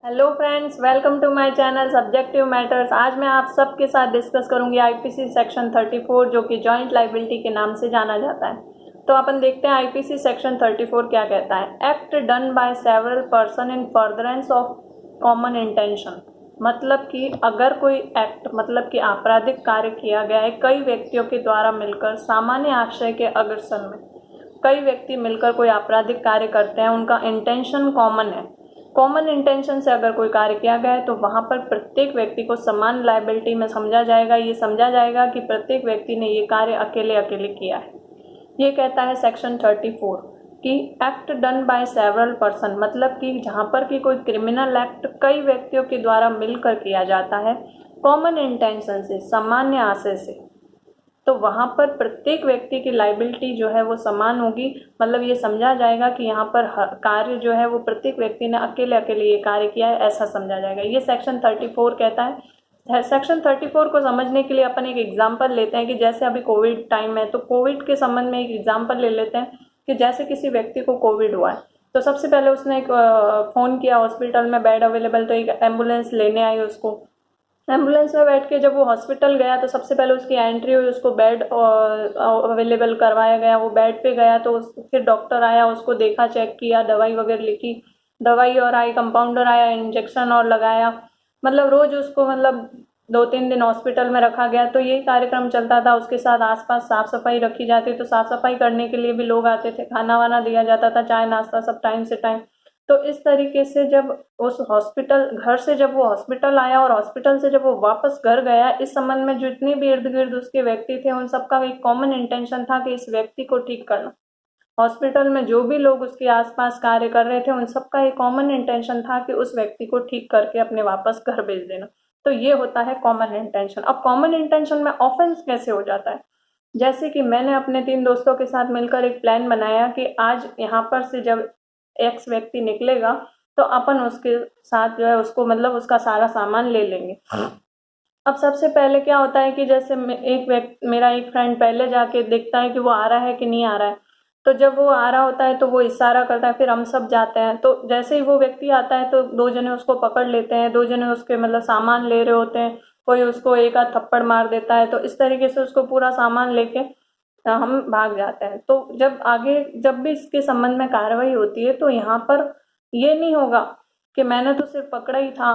Hello friends, welcome to my channel subjective matters. आज मैं आप सबके साथ डिस्कस करूंगी आईपीसी सेक्शन 34 जो कि जॉइंट लाइबिलिटी के नाम से जाना जाता है। तो अपन देखते हैं आईपीसी सेक्शन 34 क्या कहता है। Act done by several person in furtherance of common intention. मतलब कि अगर कोई एक्ट मतलब कि आपराधिक कार्य किया गया है कई व्यक्तियों के द्वारा मिलकर सामान्य आशय के अग्रसर में, कई व्यक्ति मिलकर कोई आपराधिक कार्य करते हैं, उनका इंटेंशन कॉमन है। कॉमन इंटेंशन से अगर कोई कार्य किया गया है तो वहां पर प्रत्येक व्यक्ति को समान लायबिलिटी में समझा जाएगा। ये समझा जाएगा कि प्रत्येक व्यक्ति ने ये कार्य अकेले अकेले किया है। ये कहता है सेक्शन 34 कि act done by several person, मतलब कि जहां पर कि कोई क्रिमिनल एक्ट कई व्यक्तियों के द्वारा मिलकर किया जाता है कॉमन इंटेंशन से, सामान्य आशय से, तो वहाँ पर प्रत्येक व्यक्ति की लाइबिलिटी जो है वो समान होगी। मतलब ये समझा जाएगा कि यहाँ पर कार्य जो है वो प्रत्येक व्यक्ति ने अकेले अकेले ये कार्य किया है, ऐसा समझा जाएगा। ये सेक्शन 34 कहता है। सेक्शन 34 को समझने के लिए अपन एक एग्जाम्पल लेते हैं कि जैसे अभी कोविड टाइम है तो कोविड के संबंध में एक एग्जाम्पल ले लेते हैं कि जैसे किसी व्यक्ति को कोविड हुआ है तो सबसे पहले उसने एक फ़ोन किया, हॉस्पिटल में बेड अवेलेबल, तो एक एम्बुलेंस लेने आई उसको। एम्बुलेंस में बैठ के जब वो हॉस्पिटल गया तो सबसे पहले उसकी एंट्री हुई, उसको बेड अवेलेबल करवाया गया। वो बेड पे गया तो फिर डॉक्टर आया, उसको देखा, चेक किया, दवाई वगैरह लिखी, दवाई और आई, कंपाउंडर आया, इंजेक्शन और लगाया। मतलब रोज उसको मतलब 2-3 दिन हॉस्पिटल में रखा गया। तो यही कार्यक्रम चलता था। उसके साथ आसपास साफ सफाई रखी जाती, तो साफ सफाई करने के लिए भी लोग आते थे, खाना वाना दिया जाता था, चाय नाश्ता सब टाइम से टाइम। तो इस तरीके से जब उस हॉस्पिटल घर से जब वो हॉस्पिटल आया और हॉस्पिटल से जब वो वापस घर गया, इस संबंध में जितने भी इर्द गिर्द उसके व्यक्ति थे उन सबका एक कॉमन इंटेंशन था कि इस व्यक्ति को ठीक करना। हॉस्पिटल में जो भी लोग उसके आसपास कार्य कर रहे थे उन सबका एक कॉमन इंटेंशन था कि उस व्यक्ति को ठीक करके अपने वापस घर भेज देना। तो ये होता है कॉमन इंटेंशन। अब कॉमन इंटेंशन में ऑफेंस कैसे हो जाता है? जैसे कि मैंने अपने 3 दोस्तों के साथ मिलकर एक प्लान बनाया कि आज यहाँ पर से जब एक्स व्यक्ति निकलेगा तो अपन उसके साथ जो है उसको मतलब उसका सारा सामान ले लेंगे। अब सबसे पहले क्या होता है कि जैसे मेरा एक फ्रेंड पहले जाके देखता है कि वो आ रहा है कि नहीं आ रहा है। तो जब वो आ रहा होता है तो वो इशारा करता है, फिर हम सब जाते हैं। तो जैसे ही वो व्यक्ति आता है तो 2 जने उसको पकड़ लेते हैं, 2 जने उसके मतलब सामान ले रहे होते हैं, कोई उसको एक आध थप्पड़ मार देता है। तो इस तरीके से उसको पूरा सामान लेके हम भाग जाते हैं। तो जब आगे जब भी इसके संबंध में कार्रवाई होती है तो यहाँ पर ये नहीं होगा कि मैंने तो सिर्फ पकड़ा ही था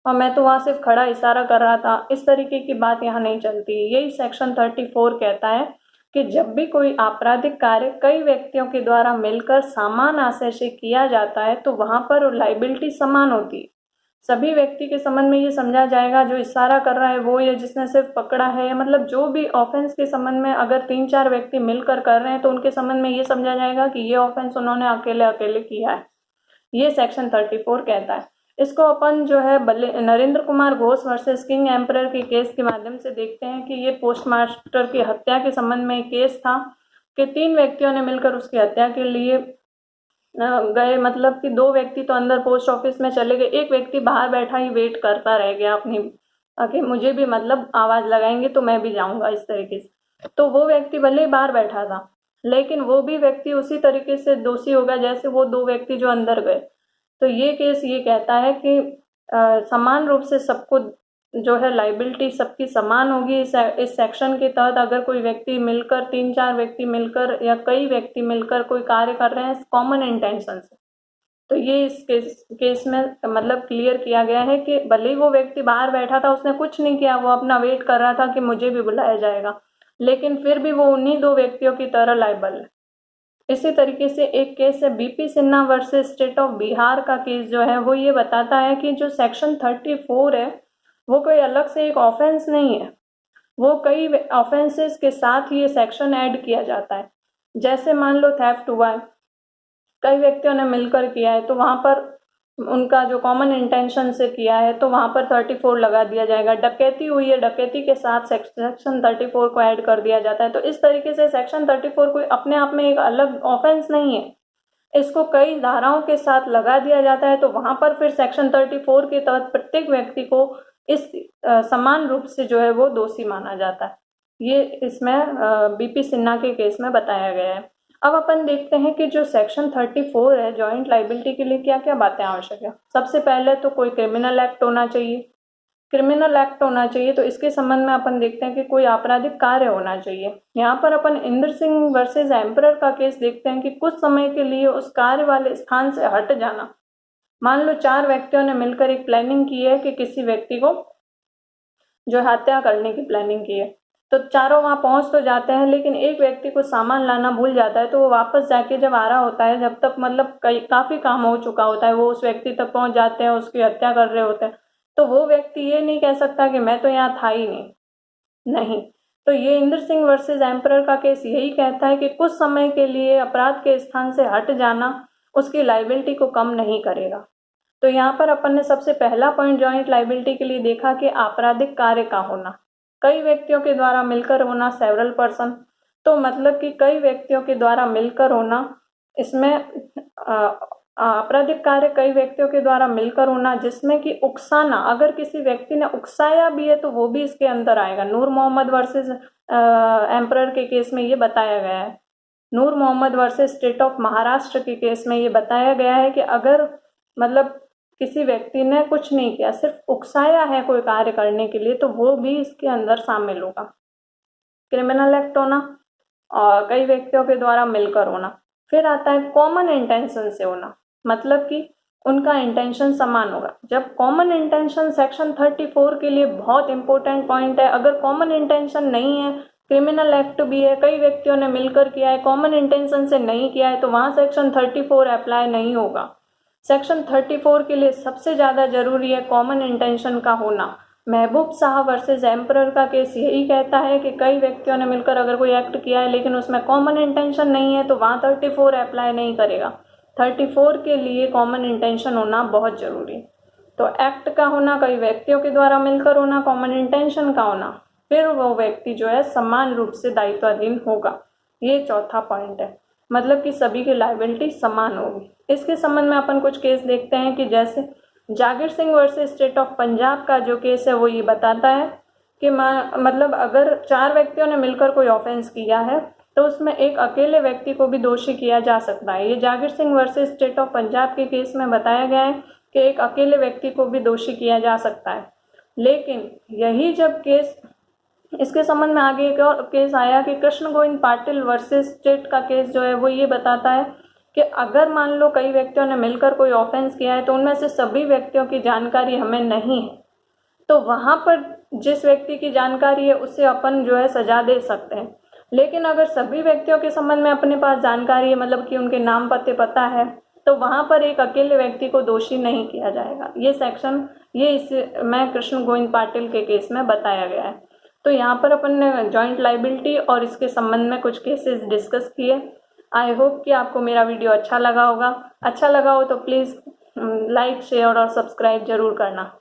और मैं तो वहां सिर्फ खड़ा इशारा कर रहा था, इस तरीके की बात यहाँ नहीं चलती। यही सेक्शन 34 कहता है कि जब भी कोई आपराधिक कार्य कई व्यक्तियों के द्वारा मिलकर समान आशय से किया जाता है तो वहां पर लाइबिलिटी समान होती है। सभी व्यक्ति के संबंध में ये समझा जाएगा, जो इशारा कर रहा है वो या जिसने सिर्फ पकड़ा है, मतलब जो भी ऑफेंस के संबंध में अगर 3-4 व्यक्ति मिलकर कर रहे हैं तो उनके संबंध में ये समझा जाएगा कि ये ऑफेंस उन्होंने अकेले अकेले किया है। ये सेक्शन 34 कहता है। इसको अपन जो है Narendra Kumar Ghosh versus king emperor के केस के माध्यम से देखते हैं कि ये पोस्ट मास्टर की हत्या के संबंध में एक केस था कि 3 व्यक्तियों ने मिलकर उसकी हत्या के लिए गए। मतलब कि 2 व्यक्ति तो अंदर पोस्ट ऑफिस में चले गए, एक व्यक्ति बाहर बैठा ही वेट करता रह गया अपनी कि मुझे भी मतलब आवाज लगाएंगे तो मैं भी जाऊंगा, इस तरीके से। तो वो व्यक्ति भले ही बाहर बैठा था लेकिन वो भी व्यक्ति उसी तरीके से दोषी होगा जैसे वो 2 व्यक्ति जो अंदर गए। तो ये केस ये कहता है कि समान रूप से सबको जो है लाइबिलिटी सबकी समान होगी। इस सेक्शन के तहत अगर कोई व्यक्ति मिलकर 3-4 व्यक्ति मिलकर या कई व्यक्ति मिलकर कोई कार्य कर रहे हैं कॉमन इंटेंशन से, तो ये इस केस में मतलब क्लियर किया गया है कि भले ही वो व्यक्ति बाहर बैठा था, उसने कुछ नहीं किया, वो अपना वेट कर रहा था कि मुझे भी बुलाया जाएगा, लेकिन फिर भी वो उन्हीं 2 व्यक्तियों की तरह लायबल है। इसी तरीके से एक केस है BP Sinha versus state of Bihar का केस जो है वो ये बताता है कि जो सेक्शन 34 है वो कोई अलग से एक ऑफेंस नहीं है, वो कई ऑफेंसेस के साथ ये सेक्शन ऐड किया जाता है। जैसे मान लो थेफ्ट हुआ है, कई व्यक्तियों ने मिलकर किया है तो वहां पर उनका जो कॉमन इंटेंशन से किया है तो वहां पर 34 लगा दिया जाएगा। डकैती हुई है, डकैती के साथ सेक्शन 34 को ऐड कर दिया जाता है। तो इस तरीके से सेक्शन 34 कोई अपने आप में एक अलग ऑफेंस नहीं है, इसको कई धाराओं के साथ लगा दिया जाता है। तो वहां पर फिर सेक्शन 34 के तहत प्रत्येक व्यक्ति को इस समान रूप से जो है वो दोषी माना जाता है। ये इसमें बीपी सिन्हा के केस में बताया गया है। अब अपन देखते हैं कि जो सेक्शन 34 है जॉइंट लाइबिलिटी के लिए क्या क्या बातें आवश्यक है। सबसे पहले तो कोई क्रिमिनल एक्ट होना चाहिए। क्रिमिनल एक्ट होना चाहिए तो इसके संबंध में अपन देखते हैं कि कोई आपराधिक कार्य होना चाहिए। यहाँ पर अपन इंद्र सिंह वर्सेस एम्परर का केस देखते हैं कि कुछ समय के लिए उस कार्य वाले स्थान से हट जाना। मान लो 4 व्यक्तियों ने मिलकर एक प्लानिंग की है कि किसी व्यक्ति को जो हत्या करने की प्लानिंग की है, तो चारों वहां पहुंच तो जाते हैं, लेकिन एक व्यक्ति को सामान लाना भूल जाता है। तो वो वापस जाके जब आ रहा होता है, जब तक मतलब काफी काम हो चुका होता है, वो उस व्यक्ति तक पहुंच जाते हैं, उसकी हत्या कर रहे होते हैं, तो वो व्यक्ति ये नहीं कह सकता कि मैं तो यहाँ था ही नहीं। तो ये इंद्र सिंह वर्सेस एम्परर का केस यही कहता है कि कुछ समय के लिए अपराध के स्थान से हट जाना उसकी लाइबिलिटी को कम नहीं करेगा। तो यहाँ पर अपन ने सबसे पहला पॉइंट जॉइंट लाइबिलिटी के लिए देखा कि आपराधिक कार्य का होना, कई व्यक्तियों के द्वारा मिलकर होना, सेवरल पर्सन, तो मतलब कि कई व्यक्तियों के द्वारा मिलकर होना। इसमें आपराधिक कार्य कई व्यक्तियों के द्वारा मिलकर होना, जिसमें कि उकसाना, अगर किसी व्यक्ति ने उकसाया भी है तो वो भी इसके अंदर आएगा। नूर मोहम्मद वर्सेस एम्परर के केस में ये बताया गया है। Noor Mohammad versus state of Maharashtra के केस में ये बताया गया है कि अगर मतलब किसी व्यक्ति ने कुछ नहीं किया, सिर्फ उकसाया है कोई कार्य करने के लिए, तो वो भी इसके अंदर शामिल होगा। क्रिमिनल एक्ट होना और कई व्यक्तियों के द्वारा मिलकर होना। फिर आता है कॉमन इंटेंशन से होना, मतलब कि उनका इंटेंशन समान होगा। जब कॉमन इंटेंशन सेक्शन 34 के लिए बहुत इंपॉर्टेंट पॉइंट है। अगर कॉमन इंटेंशन नहीं है, क्रिमिनल एक्ट भी है, कई व्यक्तियों ने मिलकर किया है, कॉमन इंटेंशन से नहीं किया है, तो वहाँ सेक्शन 34 अप्लाई नहीं होगा। सेक्शन 34 के लिए सबसे ज़्यादा जरूरी है कॉमन इंटेंशन का होना। महबूब साहब वर्सेस एम्परर का केस यही कहता है कि कई व्यक्तियों ने मिलकर अगर कोई एक्ट किया है लेकिन उसमें कॉमन इंटेंशन नहीं है, तो वहाँ 34 अप्लाई नहीं करेगा। 34 के लिए कॉमन इंटेंशन होना बहुत जरूरी। तो एक्ट का होना, कई व्यक्तियों के द्वारा मिलकर होना, कॉमन इंटेंशन का होना, फिर वो व्यक्ति जो है समान रूप से दायित्वाधीन होगा। ये चौथा पॉइंट है, मतलब कि सभी की लायबिलिटी समान होगी। इसके संबंध में अपन कुछ केस देखते हैं कि जैसे Jagir Singh versus state of Punjab का जो केस है वो ये बताता है कि मतलब अगर 4 व्यक्तियों ने मिलकर कोई ऑफेंस किया है तो उसमें एक अकेले व्यक्ति को भी दोषी किया जा सकता है। ये Jagir Singh versus state of Punjab के केस में बताया गया है कि एक अकेले व्यक्ति को भी दोषी किया जा सकता है। लेकिन यही जब केस, इसके संबंध में आगे एक और केस आया कि कृष्ण गोविंद पाटिल वर्सेस स्टेट का केस जो है वो ये बताता है कि अगर मान लो कई व्यक्तियों ने मिलकर कोई ऑफेंस किया है तो उनमें से सभी व्यक्तियों की जानकारी हमें नहीं है, तो वहाँ पर जिस व्यक्ति की जानकारी है उससे अपन जो है सजा दे सकते हैं। लेकिन अगर सभी व्यक्तियों के संबंध में अपने पास जानकारी है, मतलब कि उनके नाम पते पता है, तो वहाँ पर एक अकेले व्यक्ति को दोषी नहीं किया जाएगा। ये सेक्शन इस में कृष्ण गोविंद पाटिल के केस में बताया गया है। तो यहाँ पर अपन ने जॉइंट लाइबिलिटी और इसके संबंध में कुछ केसेस डिस्कस किए। आई होप कि आपको मेरा वीडियो अच्छा लगा होगा। अच्छा लगा हो तो प्लीज़ लाइक, शेयर और सब्सक्राइब जरूर करना।